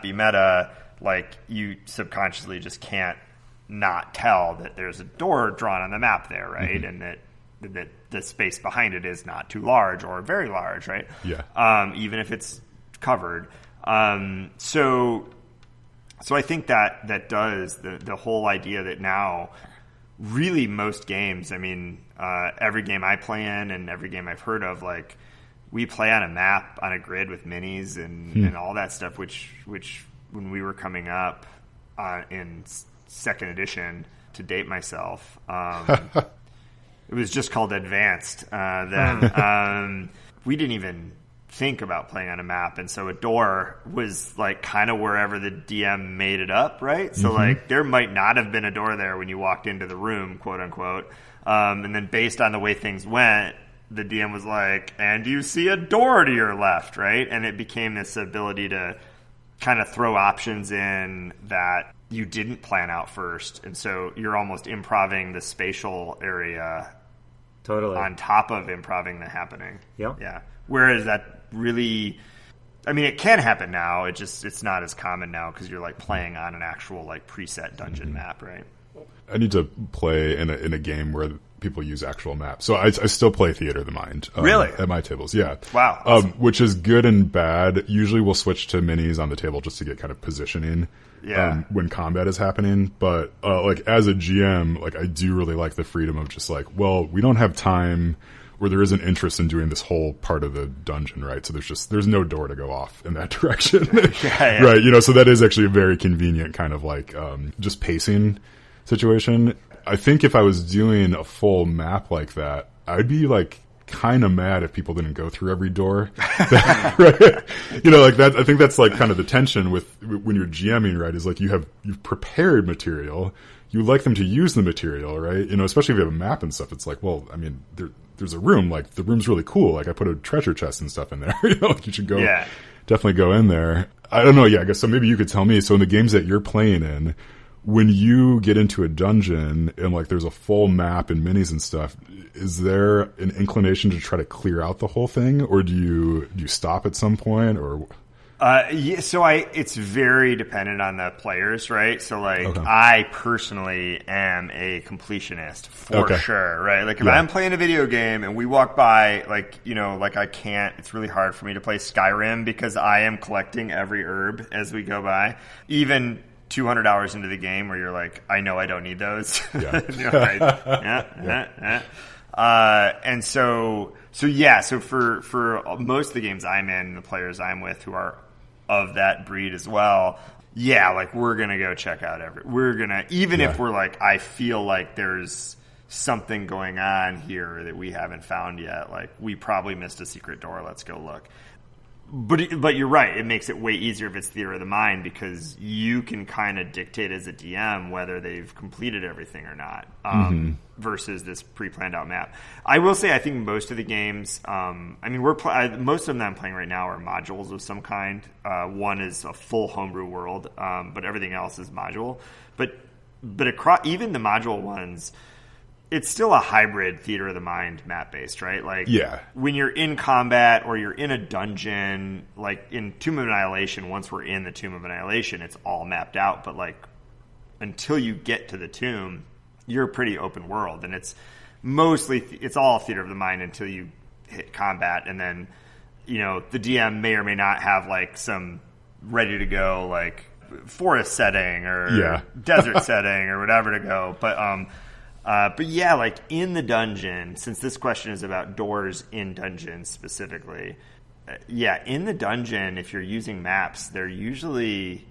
be meta, like, you subconsciously just can't not tell that there's a door drawn on the map there, right? And that the space behind it is not too large or very large, right? Yeah. Even if it's covered. So I think that does the whole idea that now really most games, I mean, every game I play in and every game I've heard of, like, we play on a map on a grid with minis and all that stuff, which when we were coming up in 2nd edition, to date myself, it was just called Advanced then. We didn't even think about playing on a map, and so a door was, like, kind of wherever the DM made it up, right? So like, there might not have been a door there when you walked into the room, quote unquote, and then based on the way things went, the DM was like, and you see a door to your left, right? And it became this ability to kind of throw options in that you didn't plan out first, and so you're almost improving the spatial area totally on top of improving the happening. Yeah. Whereas that really, I mean, it can happen now. It's not as common now because you're, like, playing on an actual, like, preset dungeon map, right? I need to play in a game where people use actual maps. So I still play Theater of the Mind. Really? At my tables, yeah. Wow. Awesome. Which is good and bad. Usually we'll switch to minis on the table just to get kind of positioning when combat is happening. But like, as a GM, like, I do really like the freedom of just, like, well, we don't have time, or there isn't interest in doing this whole part of the dungeon, right? So there's no door to go off in that direction. Yeah. Right, so that is actually a very convenient kind of, like, just pacing situation. I think if I was doing a full map like that, I'd be, like, kind of mad if people didn't go through every door. Right? Like, that, I think that's, like, kind of the tension with when you're GMing, right? Is, like, you've prepared material, you like them to use the material, right? Especially if you have a map and stuff. It's like, well, I mean, there's a room, like, the room's really cool. Like, I put a treasure chest and stuff in there. Like, you should go, definitely go in there. I don't know. Yeah, I guess so. Maybe you could tell me. So in the games that you're playing in, when you get into a dungeon and, like, there's a full map and minis and stuff, is there an inclination to try to clear out the whole thing, or do you stop at some point, or? So it's very dependent on the players, right? So, like, okay. I personally am a completionist for sure, right? Like, if I'm playing a video game and we walk by, like, like, it's really hard for me to play Skyrim because I am collecting every herb as we go by. Even 200 hours into the game where you're like, I know I don't need those. Yeah. And so for most of the games I'm in, the players I'm with who are of that breed as well, yeah, like we're gonna go check out if we're like, I feel like there's something going on here that we haven't found yet, like we probably missed a secret door, let's go look. But you're right, it makes it way easier if it's theater of the mind, because you can kind of dictate as a DM whether they've completed everything or not, versus this pre-planned out map. I will say I think most of the games, most of them I'm playing right now are modules of some kind. One is a full homebrew world, but everything else is module. But across, even the module ones, it's still a hybrid theater of the mind map based, right? Like, when you're in combat or you're in a dungeon, like in Tomb of Annihilation, once we're in the Tomb of Annihilation, it's all mapped out. But like, until you get to the tomb, you're a pretty open world, and it's all theater of the mind until you hit combat, and then, you know, the DM may or may not have like some ready to go like forest setting or desert setting or whatever to go, but yeah, like in the dungeon, since this question is about doors in dungeons specifically, in the dungeon, if you're using maps, they're usually,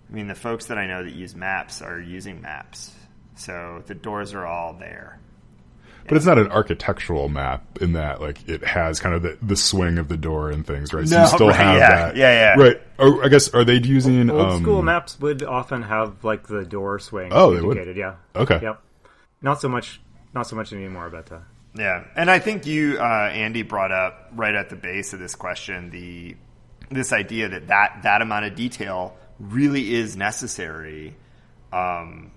the folks that I know that use maps are using maps. So the doors are all there. But it's not an architectural map in that, like, it has kind of the swing of the door and things, right? So you still have that. Yeah. Right. Or I guess, are they using... Old school maps would often have, like, the door swing They indicated, would? yeah. Okay. Yep. Not so much anymore, but... Yeah, and I think you, Andy, brought up right at the base of this question this idea that amount of detail really is necessary to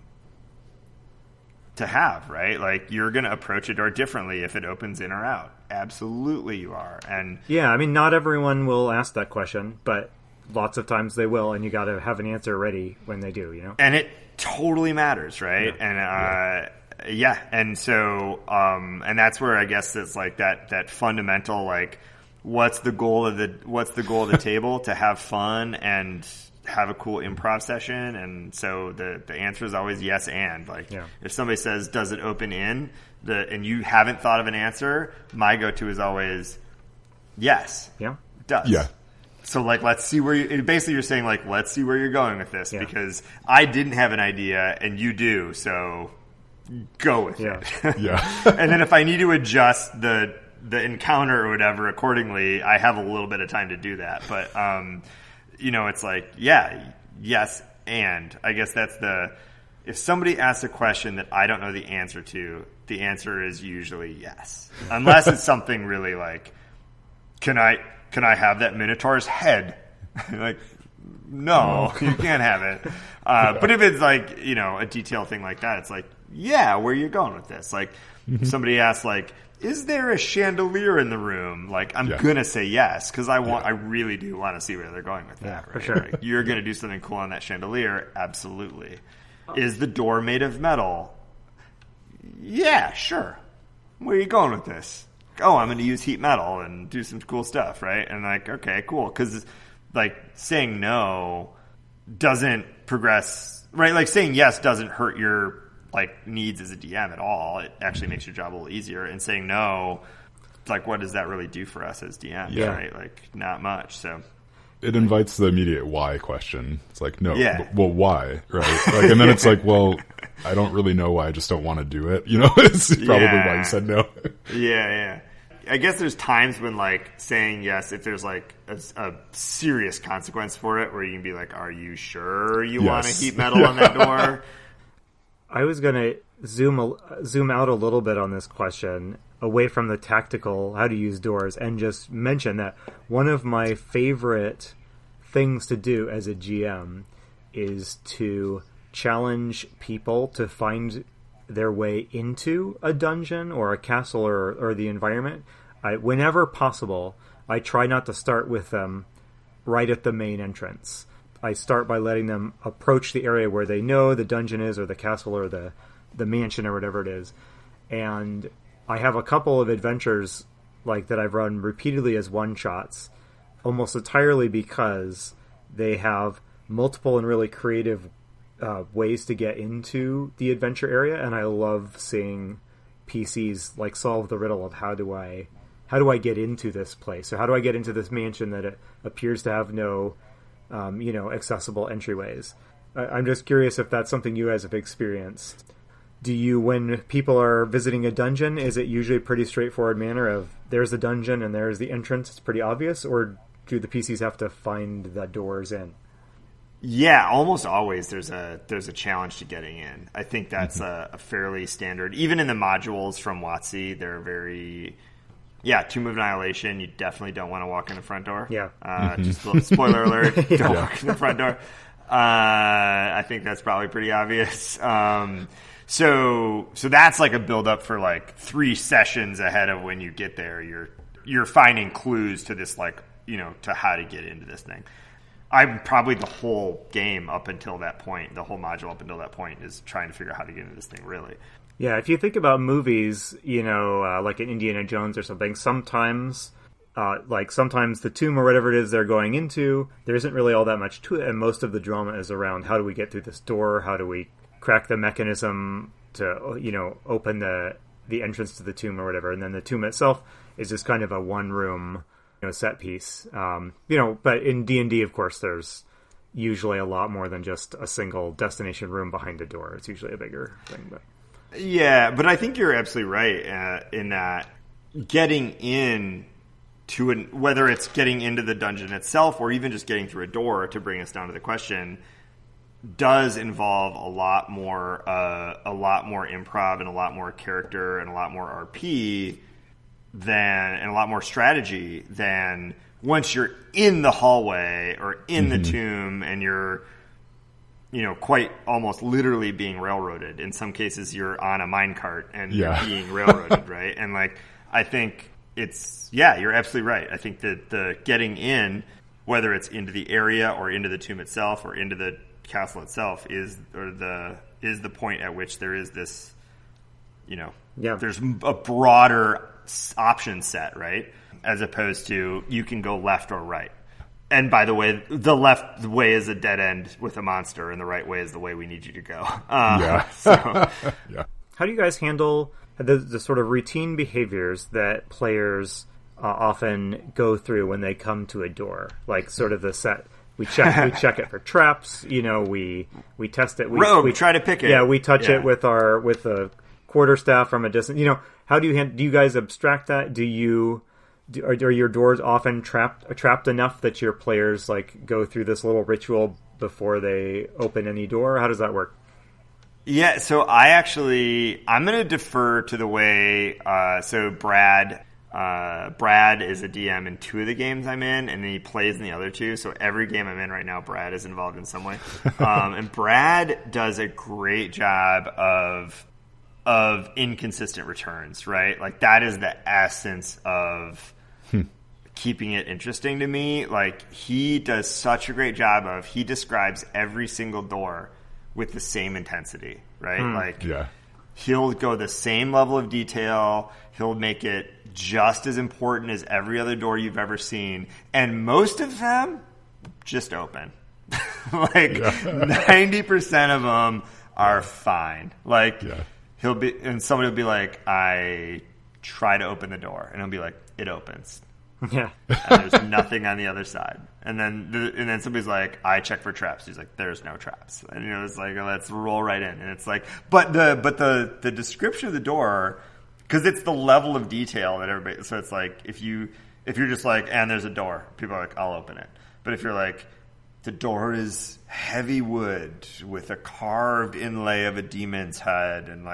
have, right? Like, you're going to approach a door differently if it opens in or out. Absolutely you are. And yeah, not everyone will ask that question, but lots of times they will, and you got to have an answer ready when they do, you know? And it totally matters, right? Yeah. And and so and that's where I guess it's like that fundamental, like, what's the goal of the table? To have fun and have a cool improv session. And so the answer is always yes. And like, if somebody says, does it open in, and you haven't thought of an answer, my go-to is always yes. Yeah. It does. Yeah. So, like, let's see basically you're saying, like, let's see where you're going with this, because I didn't have an idea and you do, so go with it. Yeah. And then if I need to adjust the encounter or whatever accordingly, I have a little bit of time to do that. But, it's like, yes, and I guess that's if somebody asks a question that I don't know the answer to, the answer is usually yes. Unless it's something really like, can I have that Minotaur's head? Like, no, you can't have it. But if it's like, a detailed thing like that, it's like, yeah, where are you going with this? Like, if somebody asks, like, is there a chandelier in the room? Like, I'm gonna say yes, because I really do want to see where they're going with that. Right? For sure. Like, you're gonna do something cool on that chandelier, absolutely. Is the door made of metal? Yeah, sure. Where are you going with this? Oh, I'm going to use heat metal and do some cool stuff, right? And like, okay, cool. Because, like, saying no doesn't progress, right? Like, saying yes doesn't hurt your, like, needs as a DM at all. It actually makes your job a little easier. And saying no, like, what does that really do for us as DMs, right? Like, not much, so... It invites the immediate why question. It's like, no, well, why, right? Like, and then it's like, well, I don't really know why. I just don't want to do it. It's probably why you said no. Yeah. I guess there's times when, like, saying yes, if there's, like, a serious consequence for it, where you can be like, are you sure you want to heat metal on that door? I was going to zoom out a little bit on this question, away from the tactical, how to use doors, and just mention that one of my favorite things to do as a GM is to challenge people to find their way into a dungeon or a castle or the environment. Whenever possible, I try not to start with them right at the main entrance. I start by letting them approach the area where they know the dungeon is, or the castle, or the mansion, or whatever it is. And I have a couple of adventures like that I've run repeatedly as one-shots, almost entirely because they have multiple and really creative ways to get into the adventure area, and I love seeing PCs like solve the riddle of how do I get into this place, or how do I get into this mansion that it appears to have no accessible entryways. I'm just curious if that's something you guys have experienced. Do you, when people are visiting a dungeon, is it usually a pretty straightforward manner of there's a dungeon and there's the entrance, it's pretty obvious, or do the PCs have to find the doors in? Yeah, almost always there's a challenge to getting in. I think that's a fairly standard. Even in the modules from WotC, they're very... Yeah, Tomb of Annihilation, you definitely don't want to walk in the front door. Yeah. Just a little spoiler alert, don't walk in the front door. I think that's probably pretty obvious. So that's like a build up for like 3 sessions ahead of when you get there. You're finding clues to this, like, to how to get into this thing. I'm probably the whole game up until that point, the whole module up until that point is trying to figure out how to get into this thing, really. Yeah, if you think about movies, like in Indiana Jones or something, sometimes the tomb or whatever it is they're going into, there isn't really all that much to it, and most of the drama is around how do we get through this door, how do we crack the mechanism to, open the entrance to the tomb or whatever, and then the tomb itself is just kind of a one-room, set piece. But in D&D, of course, there's usually a lot more than just a single destination room behind a door. It's usually a bigger thing, but... Yeah, but I think you're absolutely right in that getting in to whether it's getting into the dungeon itself or even just getting through a door, to bring us down to the question, does involve a lot more improv and a lot more character and a lot more RP and a lot more strategy than once you're in the hallway or in the tomb and you're quite almost literally being railroaded. In some cases, you're on a minecart and you're being railroaded, right? And I think you're absolutely right. I think that the getting in, whether it's into the area or into the tomb itself or into the castle itself, is the point at which there is this, there's a broader option set, right? As opposed to you can go left or right. And by the way, the left way is a dead end with a monster, and the right way is the way we need you to go. Yeah. How do you guys handle the sort of routine behaviors that players often go through when they come to a door? Like sort of the set, we check it for traps. We test it. We try to pick it. Yeah, we touch it with a quarterstaff from a distance. How do you guys abstract that? Are your doors often trapped enough that your players go through this little ritual before they open any door? How does that work? Yeah, so I'm going to defer to the way. So Brad is a DM in 2 of the games I'm in, and then he plays in the other 2. So every game I'm in right now, Brad is involved in some way, and Brad does a great job of inconsistent returns, right? Like that is the essence of keeping it interesting to me. Like he does such a great job he describes every single door with the same intensity, right? He'll go the same level of detail. He'll make it just as important as every other door you've ever seen. And most of them just open. 90% of them are fine. Somebody will be like, I try to open the door, and he'll be like, it opens. Yeah. And there's nothing on the other side. And then somebody's like, I check for traps. He's like, there's no traps. And it's like, let's roll right in. And it's like, but the description of the door, because it's the level of detail that everybody. So it's like if you're just like, and there's a door, people are like, I'll open it. But if you're like, the door is heavy wood with a carved inlay of a demon's head and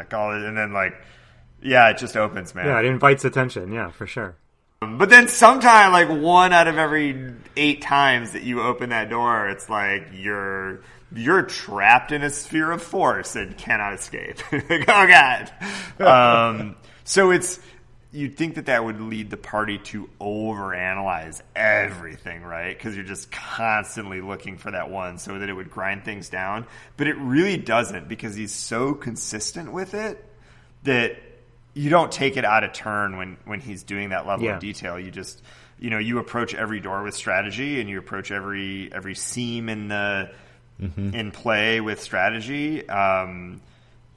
it just opens, man. Yeah, it invites attention. Yeah, for sure. But then sometime, 1 out of every 8 times that you open that door, it's like you're trapped in a sphere of force and cannot escape. Oh God. So you'd think that would lead the party to overanalyze everything, right? Because you're just constantly looking for that one, so that it would grind things down. But it really doesn't, because he's so consistent with it that you don't take it out of turn when he's doing that level of detail. You just, you approach every door with strategy, and you approach every seam in the in play with strategy, and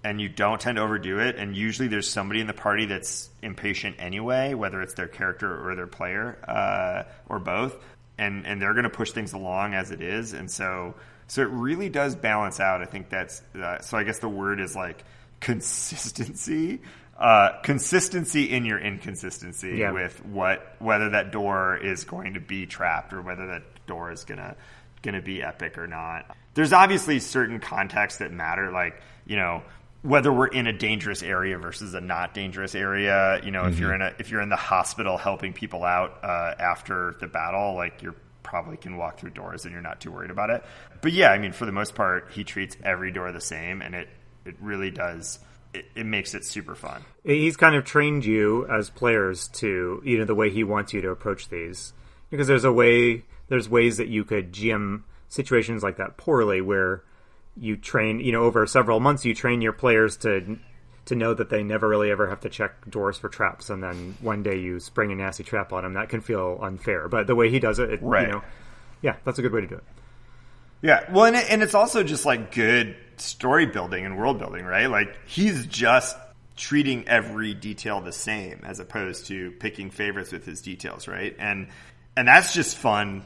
you don't tend to overdo it. And usually there's somebody in the party that's impatient anyway, whether it's their character or their player, or both. And they're going to push things along as it is. And so it really does balance out. I think that's so I guess the word is like consistency. Consistency in your inconsistency with whether that door is going to be trapped or whether that door is gonna be epic or not. There's obviously certain contexts that matter, like, you know, whether we're in a dangerous area versus a not dangerous area. You know, if you're in the hospital helping people out after the battle, like, you're probably can walk through doors and you're not too worried about it. But yeah, I mean, for the most part, he treats every door the same, and it really does. It makes it super fun. He's kind of trained you as players to, you know, the way he wants you to approach these, because there's ways that you could GM situations like that poorly, where you train, you know, over several months, you train your players to know that they never really ever have to check doors for traps, and then one day you spring a nasty trap on them. That can feel unfair, but the way he does it, right. You know, yeah, that's a good way to do it. Yeah, well, and it's also just like good story building and world building, right? Like, he's just treating every detail the same as opposed to picking favorites with his details, right? And that's just fun,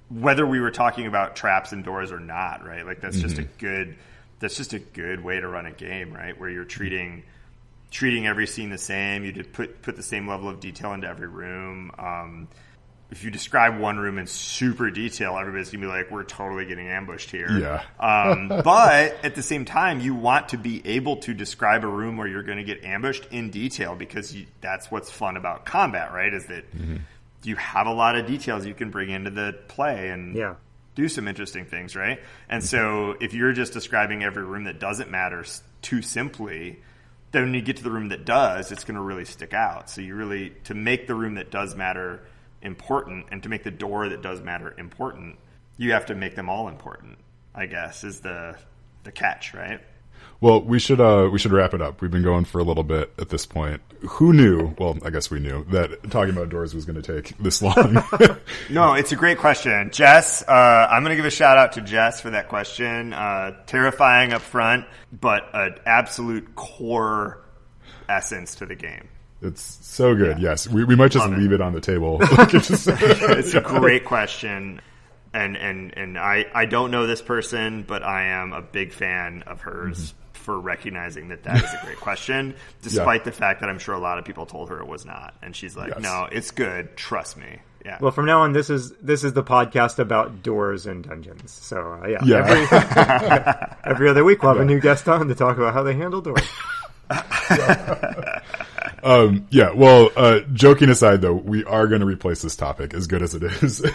whether we were talking about traps and doors or not, right? Like, that's just a good way to run a game, right? Where you're treating every scene the same. You did put the same level of detail into every room. If you describe one room in super detail, everybody's going to be like, we're totally getting ambushed here. Yeah. But at the same time, you want to be able to describe a room where you're going to get ambushed in detail, because that's what's fun about combat, right? Is that you have a lot of details you can bring into the play and do some interesting things, right? And so if you're just describing every room that doesn't matter too simply, then when you get to the room that does, it's going to really stick out. So you really, to make the room that does matter important, and to make the door that does matter important, you have to make them all important, I guess, is the catch, right? Well, we should wrap it up. We've been going for a little bit at this point. Who knew? Well, I guess we knew that talking about doors was going to take this long. No, it's a great question, Jess. I'm going to give a shout out to Jess for that question. Terrifying up front, but an absolute core essence to the game. It's so good. Yeah. Yes, we might just leave it on the table. It's a great question, and I don't know this person, but I am a big fan of hers for recognizing that is a great question, despite the fact that I'm sure a lot of people told her it was not, and she's like, "No, it's good. Trust me." Yeah. Well, from now on, this is the podcast about doors and dungeons. So every other week we'll have a new guest on to talk about how they handle doors. Joking aside, though, we are going to replace this topic, as good as it is,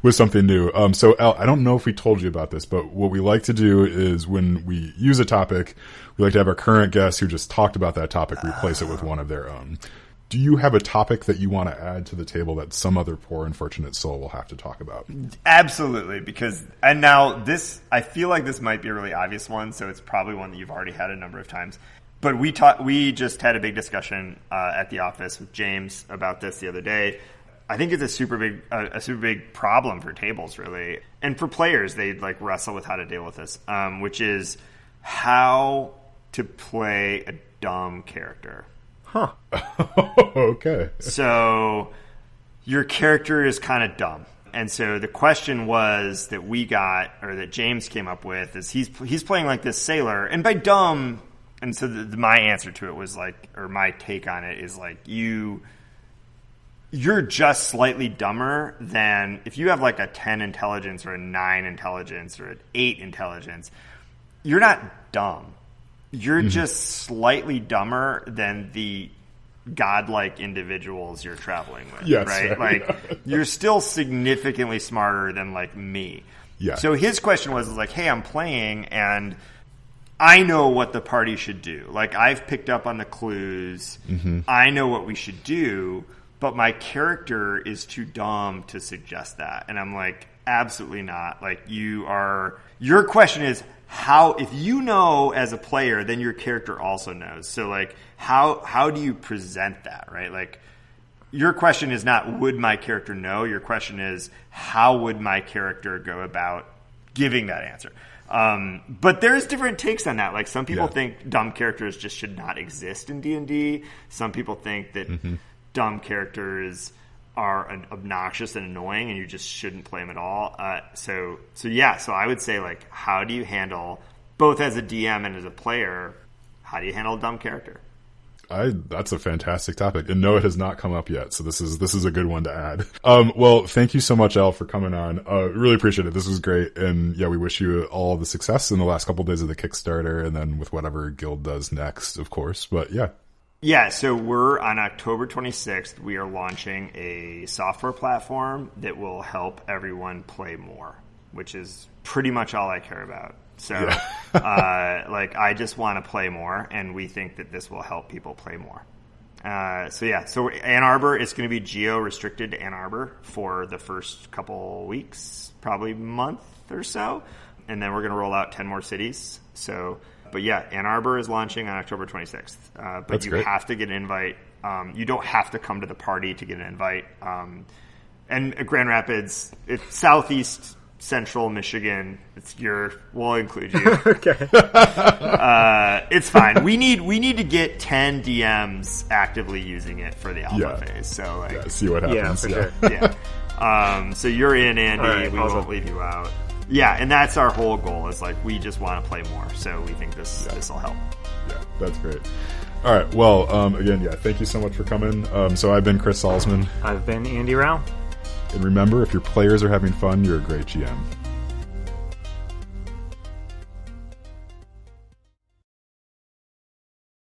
with something new. So, Al, I don't know if we told you about this, but what we like to do is when we use a topic, we like to have our current guest who just talked about that topic replace it with one of their own. Do you have a topic that you want to add to the table that some other poor unfortunate soul will have to talk about? Absolutely, and now this, I feel like this might be a really obvious one, so it's probably one that you've already had a number of times. But we just had a big discussion at the office with James about this the other day. I think it's a super big problem for tables, really, and for players. They like wrestle with how to deal with this, which is how to play a dumb character. Huh. Okay. So your character is kind of dumb. And so the question was that we got, or that James came up with, is he's playing like this sailor, and by dumb. And so my answer to it was like, or my take on it is like, you're just slightly dumber than if you have like a 10 intelligence or a 9 intelligence or an 8 intelligence. You're not dumb. You're just slightly dumber than the godlike individuals you're traveling with, right? Like, you're still significantly smarter than like me. Yeah. So his question was like, hey, I'm playing and I know what the party should do. Like, I've picked up on the clues. I know what we should do, but my character is too dumb to suggest that. And I'm like, absolutely not. Like, your question is how, if you know as a player, then your character also knows. So like, how do you present that, right? Like, your question is not, would my character know? Your question is, how would my character go about giving that answer? But there's different takes on that. Like some people Yeah. think dumb characters just should not exist in D&D. Some people think that dumb characters are obnoxious and annoying, and you just shouldn't play them at all. So I would say, like, how do you handle, both as a DM and as a player, how do you handle a dumb character? That's a fantastic topic, and no, it has not come up yet. So this is a good one to add. Well, thank you so much, Al, for coming on. Really appreciate it. This was great, and yeah, we wish you all the success in the last couple of days of the Kickstarter, and then with whatever Gyld does next, of course. But yeah. Yeah, so we're on October 26th. We are launching a software platform that will help everyone play more, which is pretty much all I care about. So, I just want to play more, and we think that this will help people play more. So Ann Arbor is going to be geo-restricted to Ann Arbor for the first couple weeks, probably month or so, and then we're going to roll out 10 more cities. So, but yeah, Ann Arbor is launching on October 26th. But That's you great. have to get an invite. You don't have to come to the party to get an invite. And Grand Rapids, it's southeast central Michigan. We'll include you. Okay. It's fine. We need to get 10 DMs actively using it for the alpha phase. So See what happens. Yeah, for sure. Yeah. So you're in, Andy. Right, we awesome. won't leave you out. Yeah, and that's our whole goal. Is like we just want to play more. So we think this will help. Yeah, that's great. All right. Well, again, thank you so much for coming. So I've been Chris Salzman. I've been Andy Rao. And remember, if your players are having fun, you're a great GM.